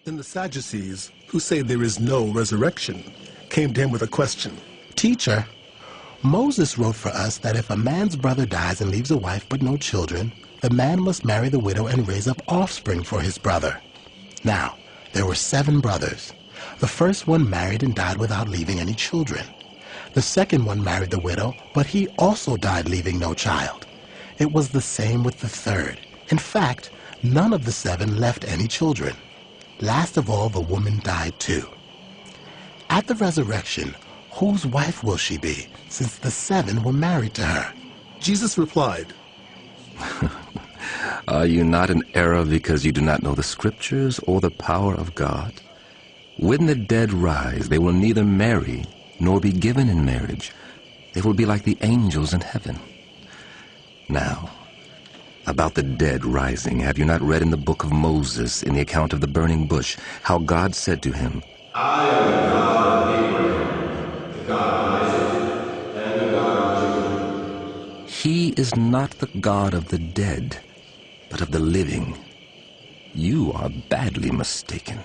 Then the Sadducees, who say there is no resurrection, came to him with a question. Teacher, Moses wrote for us that if a man's brother dies and leaves a wife but no children, the man must marry the widow and raise up offspring for his brother. Now, there were 7 brothers. The first one married and died without leaving any children. The second one married the widow, but he also died leaving no child. It was the same with the third. In fact, none of the 7 left any children. Last of all, the woman died too. At the resurrection, whose wife will she be, since the 7 were married to her? Jesus replied, Are you not in error because you do not know the Scriptures or the power of God? When the dead rise, they will neither marry nor be given in marriage. They will be like the angels in heaven. Now, about the dead rising, have you not read in the book of Moses, in the account of the burning bush, how God said to him, I am the God of Abraham, the God of Isaac, and the God of Jacob. He is not the God of the dead, but of the living. You are badly mistaken.